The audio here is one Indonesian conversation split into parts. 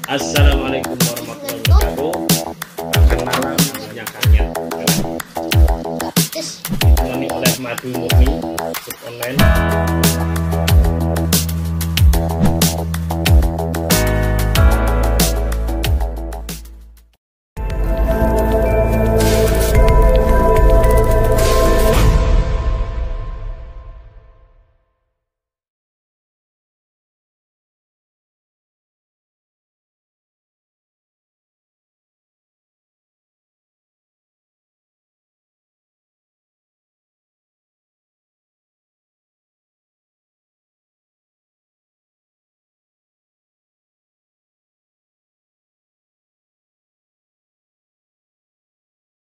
Assalamualaikum warahmatullahi wabarakatuh. Makan malam yang kalian ditemani oleh Madu Murni Sub Online.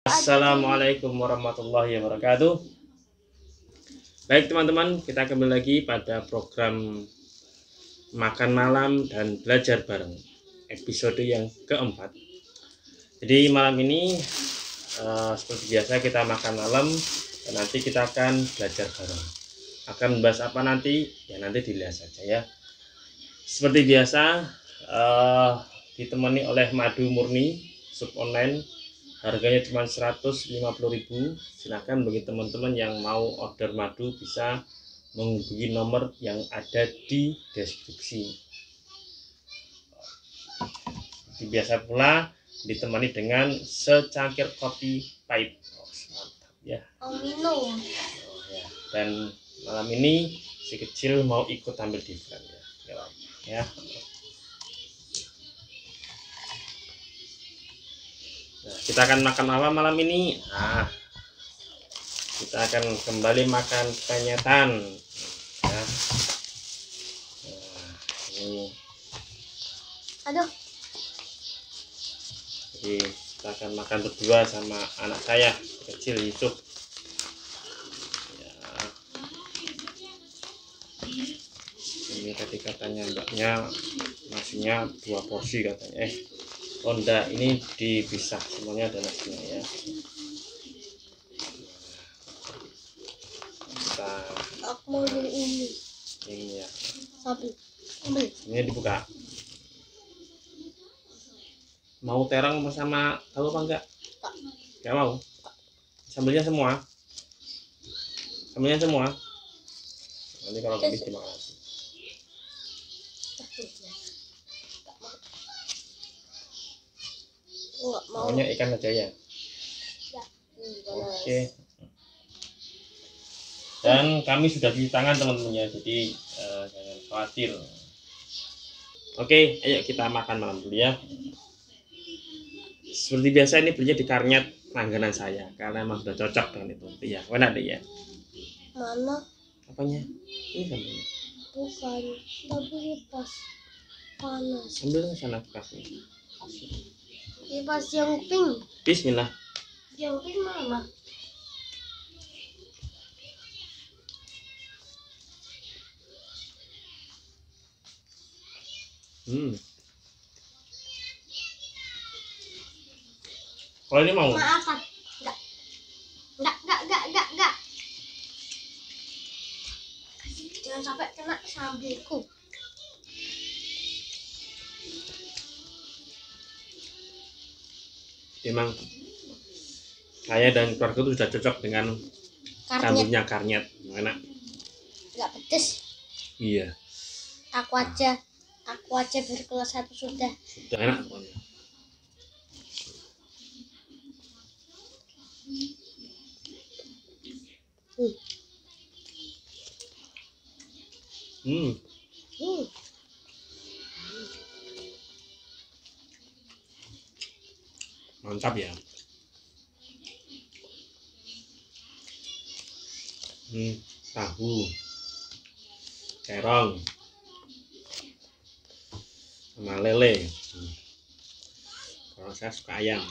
Assalamualaikum warahmatullahi wabarakatuh. Baik teman-teman, kita kembali lagi pada program makan malam dan belajar bareng episode yang keempat. Jadi malam ini seperti biasa kita makan malam dan nanti kita akan belajar bareng. Akan membahas apa nanti? Ya nanti dilihat saja ya. Seperti biasa ditemani oleh Madu Murni Sub Online. Harganya cuma 150.000. Silahkan bagi teman-teman yang mau order madu bisa menghubungi nomor yang ada di deskripsi. Seperti biasa pula ditemani dengan secangkir kopi pahit. Mantap ya. Minum. Ya. Dan malam ini si kecil mau ikut tampil di front ya. Nah, kita akan makan apa malam ini? Nah, kita akan kembali makan penyetan ya. Nah, ini. Aduh. Jadi kita akan makan berdua sama anak saya kecil Yusuf ya. Ini tadi katanya mbaknya nasinya 2 porsi katanya. Oh enggak, ini dipisah semuanya ada nasinya ya. Kita Aku mau beli ini. Ini ya. Sapi. Beli. Ini dibuka. Mau terong sama tahu apa enggak? Enggak mau. Sambelnya semua. Sambelnya semua. Nanti kalau habis terima kasih. Enggak mau. Maunya ikan aja ya. Ya. Oke. Dan kami sudah cuci tangan teman-teman ya, jadi jangan khawatir. Oke, ayo kita makan malam dulu ya. Seperti biasa ini belinya di Karnyet langganan saya karena emang sudah cocok dengan itu. Iya, enak deh ya. Mana? Apanya? Ini sambelnya. Bukan. Tapi pas panas. Ambil sana bekasnya. Ini pas yang pink. Bismillah. Yang pink mana? Kalau ini mau? Maafkan. Enggak. Jangan sampai kena sambelku. Memang saya dan keluarga itu sudah cocok dengan sambelnya Karnyet. Enak. Enggak pedes. Iya. Aku aja berkelas 1 sudah. Sudah enak pokoknya. Mantap ya. Tahu, terong, sama lele. Kalau saya suka ayam.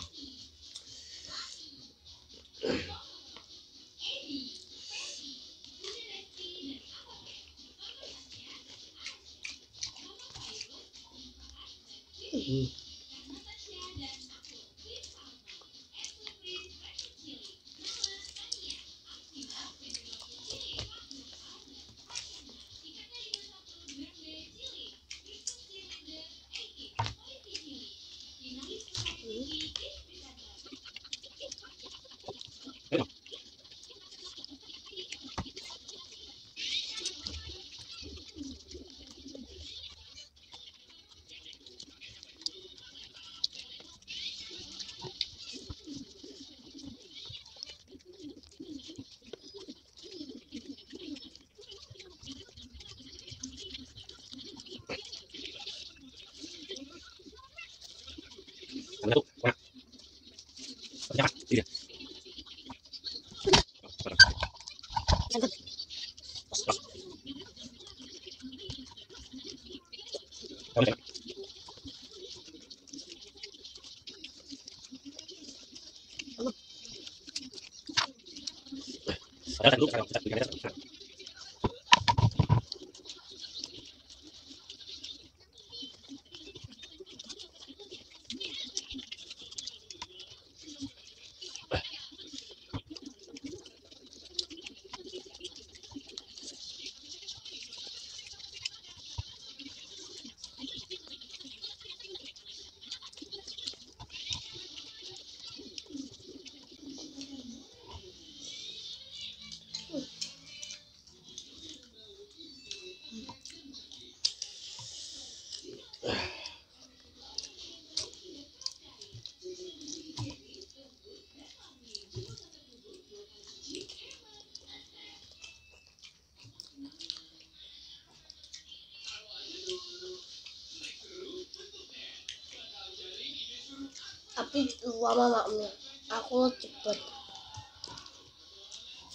Tapi lama maknya. Aku cepet.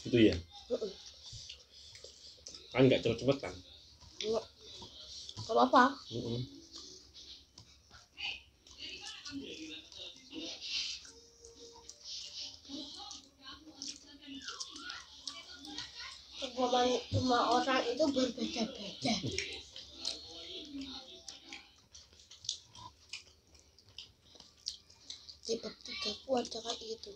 Gitu ya. Kan nggak cepet-cepet kan? Enggak. Gak apa-apa. Semua orang itu berbeda-beda. Tiba-tiba aku ada kayak gitu.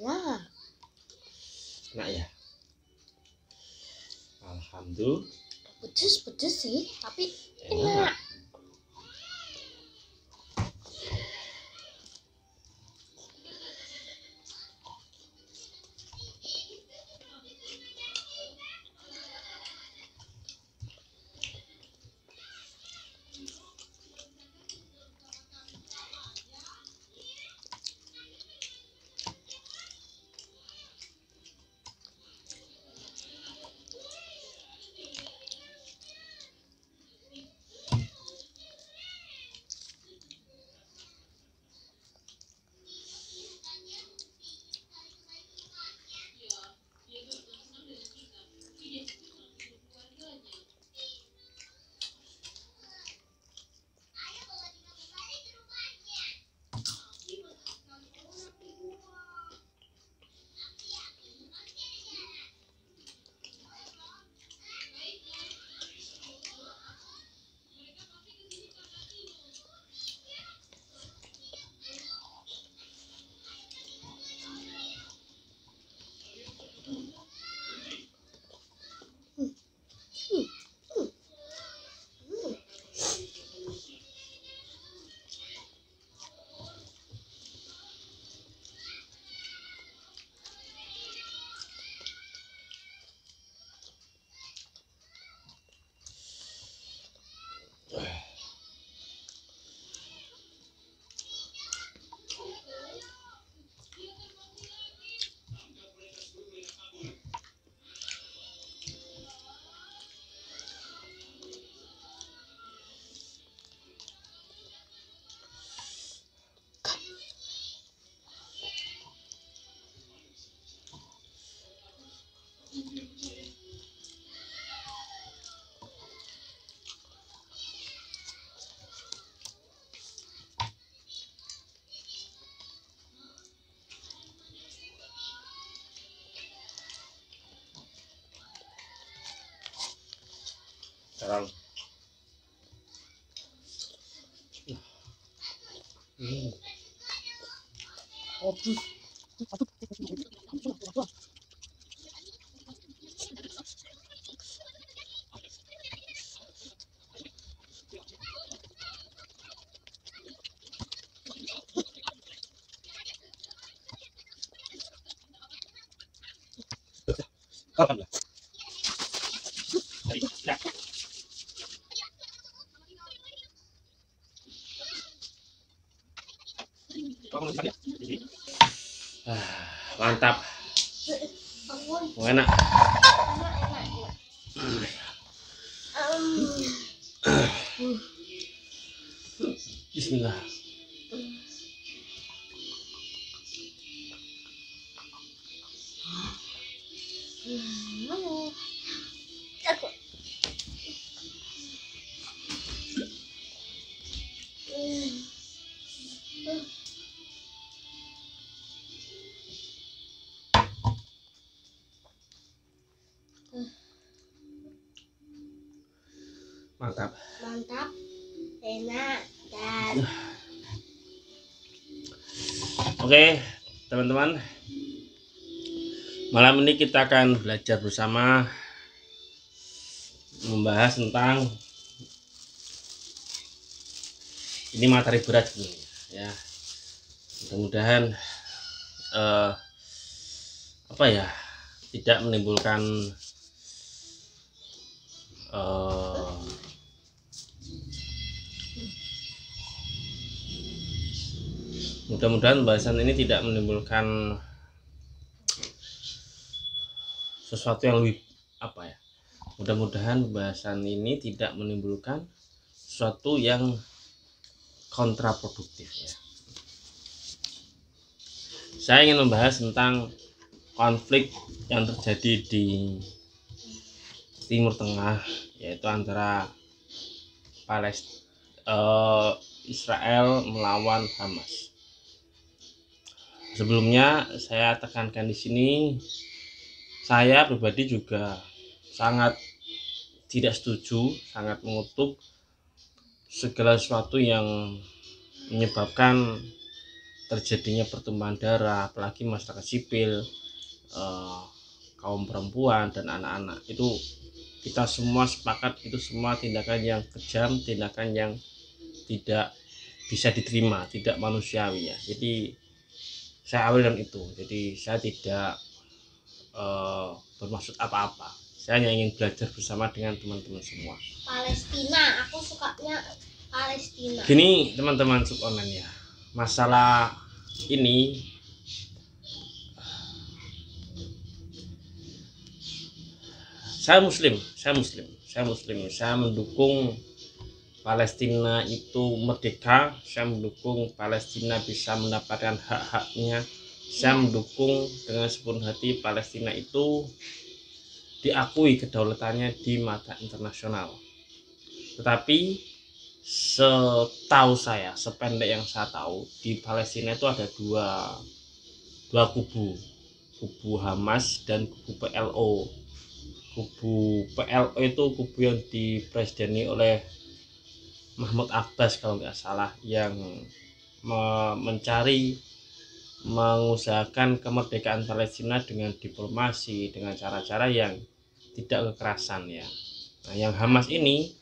Nah, Nah ya. Alhamdulillah. pedes sih, tapi Enak. enak. Sekarang. Alhamdulillah. Mantap, Aku enak. enak. Bismillah. Aku. Mantap. Mantap, enak, dan Oke, teman-teman. Malam ini kita akan belajar bersama membahas tentang ini materi berat sebenarnya ya. Mudah-mudahan apa ya, tidak menimbulkan mudah-mudahan bahasan ini tidak menimbulkan sesuatu yang lebih apa ya, mudah-mudahan bahasan ini tidak menimbulkan sesuatu yang kontraproduktif ya. Saya ingin membahas tentang konflik yang terjadi di Timur Tengah, yaitu antara Israel melawan Hamas. Sebelumnya saya tekankan di sini, saya pribadi juga sangat tidak setuju, sangat mengutuk segala sesuatu yang menyebabkan terjadinya pertumpahan darah, apalagi masyarakat sipil, kaum perempuan dan anak-anak. Itu kita semua sepakat, itu semua tindakan yang kejam, tindakan yang tidak bisa diterima, tidak manusiawi ya. Jadi saya awal dengan itu. Jadi saya tidak bermaksud apa-apa. Saya hanya ingin belajar bersama dengan teman-teman semua. Palestina, aku sukanya Palestina. Gini teman-teman sukonan ya, masalah ini saya muslim, saya mendukung Palestina itu merdeka, saya mendukung Palestina bisa mendapatkan hak-haknya, saya mendukung dengan sepenuh hati Palestina itu diakui kedaulatannya di mata internasional. Tetapi setahu saya, sependek yang saya tahu, di Palestina itu ada dua kubu Hamas dan kubu PLO. Kubu PLO itu kubu yang dipresideni oleh Mahmud Abbas kalau nggak salah, yang mengusahakan kemerdekaan Palestina dengan diplomasi, dengan cara-cara yang tidak kekerasan ya. Nah, yang Hamas ini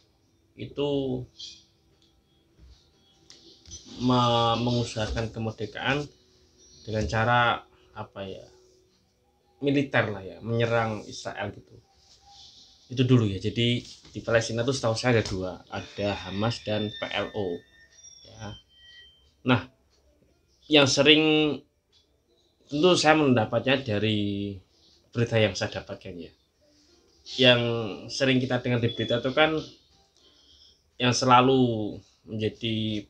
itu mengusahakan kemerdekaan dengan cara apa ya, militer lah ya, menyerang Israel gitu. Itu dulu ya. Jadi di Palestina itu setahu saya ada dua, ada Hamas dan PLO ya. Nah, yang sering, tentu saya mendapatnya dari berita yang saya dapatkan ya, yang sering kita dengar di berita itu kan yang selalu menjadi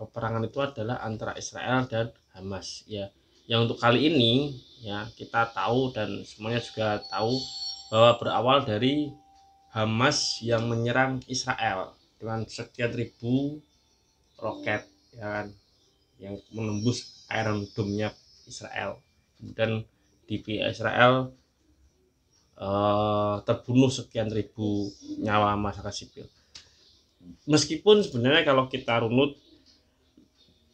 peperangan itu adalah antara Israel dan Hamas ya. Yang untuk kali ini ya, kita tahu dan semuanya juga tahu bahwa berawal dari Hamas yang menyerang Israel dengan sekian ribu roket ya kan, yang menembus Iron Dome-nya Israel. Kemudian di Israel terbunuh sekian ribu nyawa masyarakat sipil. Meskipun sebenarnya kalau kita runut,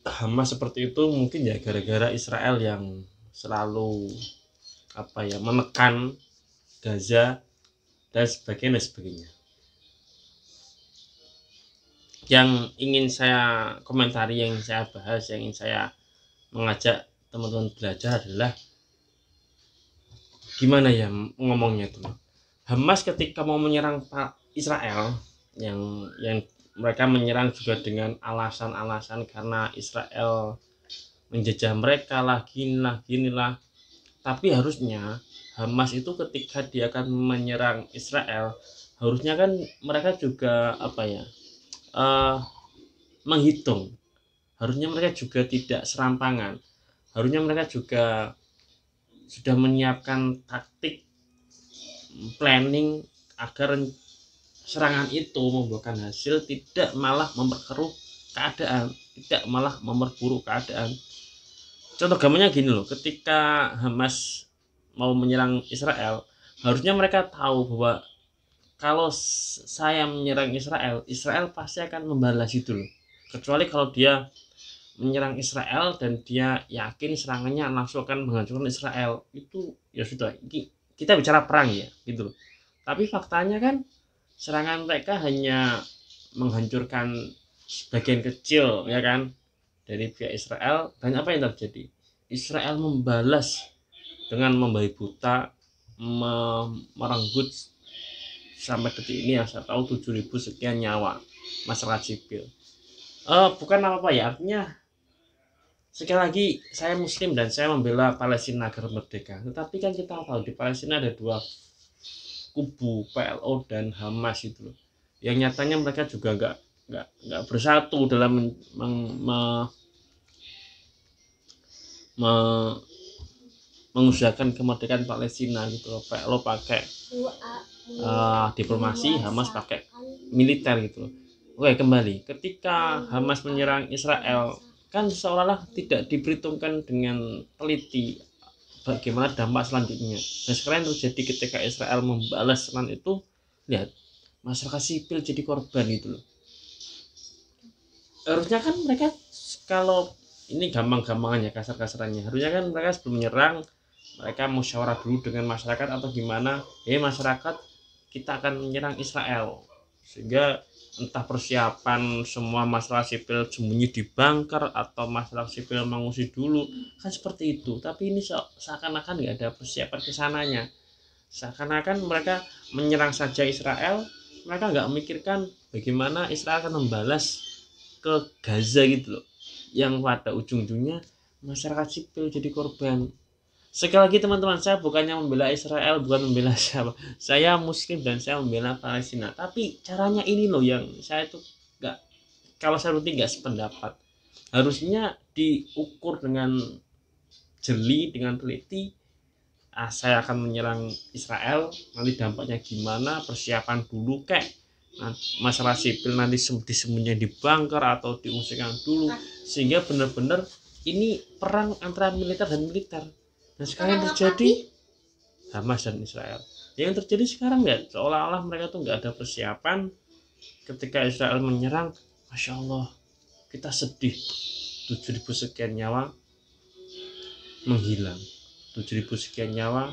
Hamas seperti itu mungkin ya gara-gara Israel yang selalu apa ya, menekan Gaza dan sebagainya. Yang ingin saya komentari, yang saya bahas, yang ingin saya mengajak teman-teman belajar adalah gimana ya ngomongnya itu. Hamas ketika mau menyerang Israel, yang mereka menyerang juga dengan alasan-alasan karena Israel menjajah mereka lah, ginilah. Tapi harusnya Hamas itu ketika dia akan menyerang Israel, harusnya kan mereka juga menghitung. Harusnya mereka juga tidak serampangan. Harusnya mereka juga sudah menyiapkan taktik, planning agar serangan itu membuahkan hasil, tidak malah memperkeruh keadaan, tidak malah memperburuk keadaan. Contoh gampangnya gini loh, ketika Hamas mau menyerang Israel, harusnya mereka tahu bahwa kalau saya menyerang Israel, Israel pasti akan membalas itu loh. Kecuali kalau dia menyerang Israel dan dia yakin serangannya langsung akan menghancurkan Israel, itu ya sudah, kita bicara perang ya gitu loh. Tapi faktanya kan serangan mereka hanya menghancurkan sebagian kecil ya kan dari pihak Israel, dan apa yang terjadi? Israel membalas dengan membabi buta, merenggut sampai detik ini yang saya tahu 7.000 sekian nyawa masyarakat sipil. Bukan apa-apa ya, artinya sekali lagi saya muslim dan saya membela Palestina agar merdeka. Tetapi kan kita tahu di Palestina ada dua kubu, PLO dan Hamas itu loh. Yang nyatanya mereka juga nggak bersatu dalam mengusahakan kemerdekaan Palestina gitu loh. PLO pakai diplomasi, Hamas pakai militer gitu loh. Oke, kembali ketika Hamas menyerang Israel, kan seolah-olah tidak diperhitungkan dengan teliti bagaimana dampak selanjutnya. Dan sekarang yang terjadi ketika Israel membalas serangan itu, lihat masyarakat sipil jadi korban gitu loh. Harusnya kan mereka, kalau ini gampang-gampangannya, kasar-kasarannya, harusnya kan mereka sebelum menyerang mereka musyawarah dulu dengan masyarakat atau gimana, masyarakat kita akan menyerang Israel, sehingga entah persiapan semua masyarakat sipil sembunyi di bunker atau masyarakat sipil mengungsi dulu, kan seperti itu. Tapi ini seakan-akan nggak ada persiapan kesananya, seakan-akan mereka menyerang saja Israel, mereka nggak memikirkan bagaimana Israel akan membalas ke Gaza gitu loh, yang pada ujung-ujungnya masyarakat sipil jadi korban. Sekali lagi teman-teman, saya bukannya membela Israel, bukan membela siapa, saya muslim dan saya membela Palestina. Tapi caranya ini loh yang saya tuh nggak, kalau saya rutin nggak sependapat. Harusnya diukur dengan jeli, dengan teliti. Saya akan menyerang Israel, nanti dampaknya gimana, persiapan dulu kayak masalah sipil nanti disembunyikan di bunker atau diungsikan dulu, sehingga benar-benar ini perang antara militer dan militer. Dan sekarang yang terjadi Hamas dan Israel. Yang terjadi sekarang nggak, seolah-olah mereka tuh nggak ada persiapan. Ketika Israel menyerang, Masya Allah, kita sedih, 7.000 sekian nyawa menghilang, 7.000 sekian nyawa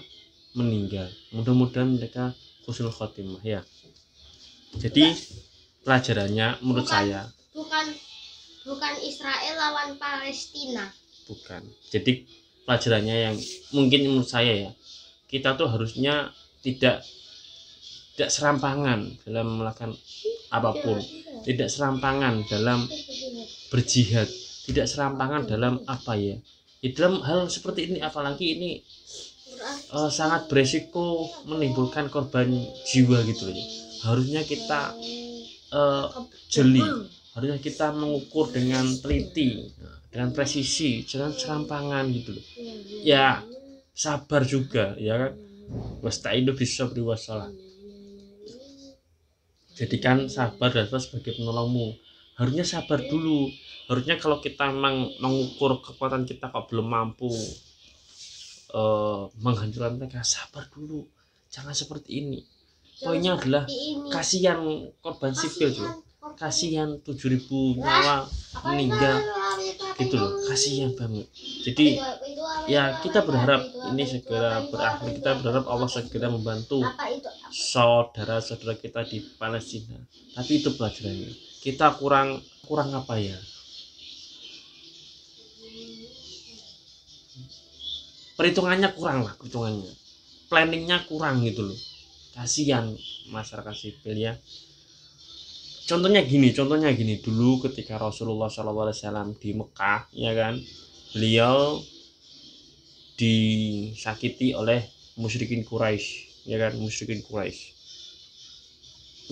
meninggal. Mudah-mudahan mereka husnul khotimah ya. Jadi pelajarannya menurut saya bukan Israel lawan Palestina. Bukan. Jadi pelajarannya yang mungkin menurut saya ya, kita tuh harusnya tidak serampangan dalam melakukan apapun, tidak serampangan dalam berjihad, tidak serampangan dalam dalam hal seperti ini, apalagi ini sangat beresiko menimbulkan korban jiwa gitu loh. Harusnya kita jeli, harusnya kita mengukur dengan teliti, dengan presisi, jangan serampangan gitu loh. Ya sabar juga ya kan, wasta'inu bis-sabri was-shalah. Jadikan sabar dan sebagai penolongmu. Harusnya sabar dulu. Harusnya kalau kita memang mengukur kekuatan kita kok belum mampu menghancurkan mereka, sabar dulu, jangan seperti ini. Poinnya adalah kasihan korban sipil tuh, kasihan 7.000 nyawa meninggal gitu loh, kasihan banget. Jadi ya kita berharap ini segera berakhir, kita berharap Allah segera membantu saudara-saudara kita di Palestina. Tapi itu pelajarannya, kita kurang apa ya, perhitungannya kurang lah, planningnya kurang gitu loh. Kasihan masyarakat sipil ya. contohnya gini dulu ketika Rasulullah SAW di Mekah, ya kan, beliau disakiti oleh musyrikin Quraisy, ya kan, musyrikin Quraisy.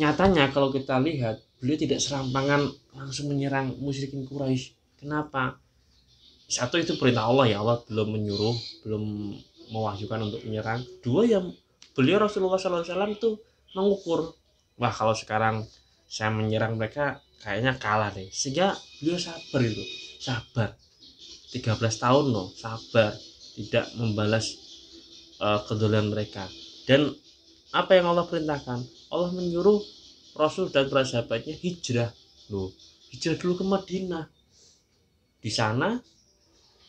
Nyatanya kalau kita lihat, beliau tidak serampangan langsung menyerang musyrikin Quraisy. Kenapa? Satu, itu perintah Allah, ya, Allah belum menyuruh, belum mewahyukan untuk menyerang. Dua, ya beliau Rasulullah SAW itu mengukur, wah kalau sekarang saya menyerang mereka kayaknya kalah deh, sehingga beliau sabar 13 tahun loh, sabar tidak membalas kedolian mereka. Dan apa yang Allah perintahkan? Allah menyuruh Rasul dan para sahabatnya hijrah loh, hijrah dulu ke Madinah. Di sana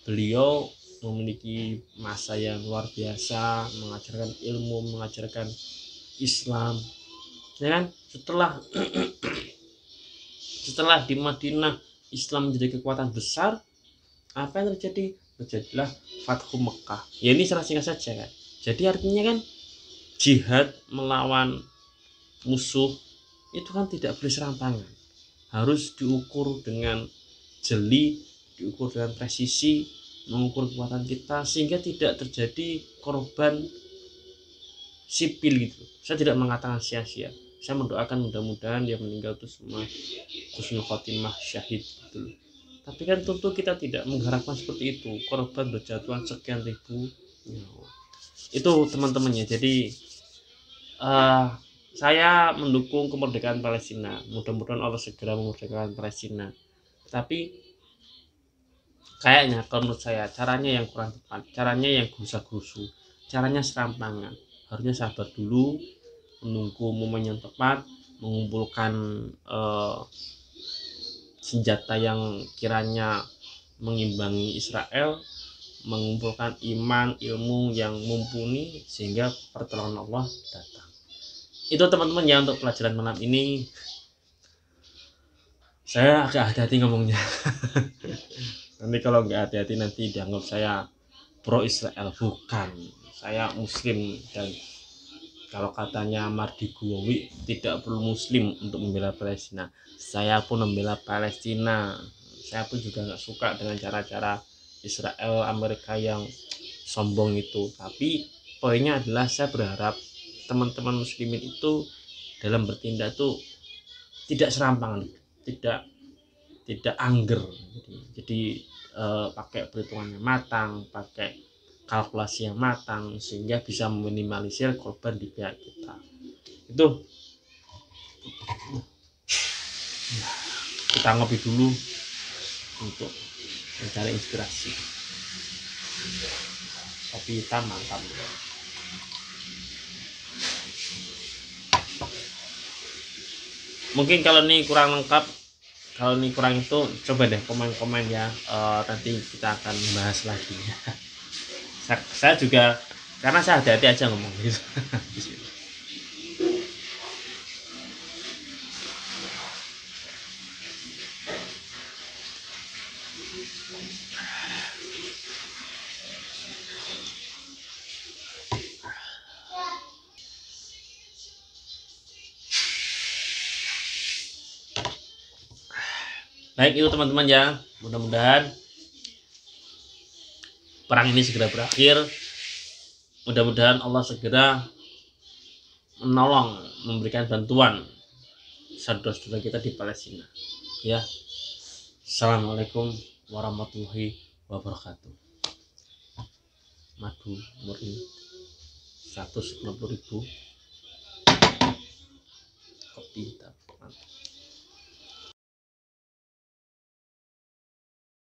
beliau memiliki masa yang luar biasa, mengajarkan ilmu, mengajarkan Islam, ya kan. Setelah di Madinah Islam menjadi kekuatan besar, apa yang terjadi? Terjadilah Fathu Mekah. Ya ini secara singkat saja kan. Jadi artinya kan jihad melawan musuh itu kan tidak boleh serampangan, harus diukur dengan jeli, diukur dengan presisi, mengukur kekuatan kita sehingga tidak terjadi korban sipil gitu. Saya tidak mengatakan sia-sia, saya mendoakan mudah-mudahan dia meninggal itu semua husnul khotimah, syahid gitu. Tapi kan tentu kita tidak mengharapkan seperti itu, korban berjatuhan sekian ribu nyawa. Itu teman-temannya. Jadi saya mendukung kemerdekaan Palestina. Mudah-mudahan Allah segera memerdekakan Palestina. Tapi kayaknya kalau menurut saya caranya yang kurang tepat, caranya yang gerusa-gerusu, caranya serampangan. Harusnya sabar dulu, menunggu momen yang tepat, mengumpulkan senjata yang kiranya mengimbangi Israel, mengumpulkan iman, ilmu yang mumpuni sehingga pertolongan Allah datang. Itu teman-teman ya untuk pelajaran malam ini. Saya agak hati-hati ngomongnya. Nanti kalau nggak hati-hati nanti dianggap saya pro Israel. Bukan, saya Muslim, dan kalau katanya Mardi Guowi tidak perlu Muslim untuk membela Palestina. Saya pun membela Palestina. Saya pun juga nggak suka dengan cara-cara Israel Amerika yang sombong itu. Tapi poinnya adalah saya berharap teman-teman muslimin itu dalam bertindak tuh tidak serampangan, tidak angger. Jadi pakai perhitungan yang matang, pakai kalkulasi yang matang sehingga bisa meminimalisir korban di pihak kita. Itu kita ngopi dulu untuk mencari inspirasi. Kopi hitam mantap. Mungkin kalau ini kurang lengkap, kalau ini kurang itu, coba deh komen-komen ya, nanti kita akan bahas lagi. Saya juga, karena saya hati-hati aja ngomong gitu. Baik, itu teman-teman ya, mudah-mudahan perang ini segera berakhir. Mudah-mudahan Allah segera menolong, memberikan bantuan saudara-saudara kita di Palestina. Ya, assalamualaikum warahmatullahi wabarakatuh. Madu murni 190.000, kopi hitam.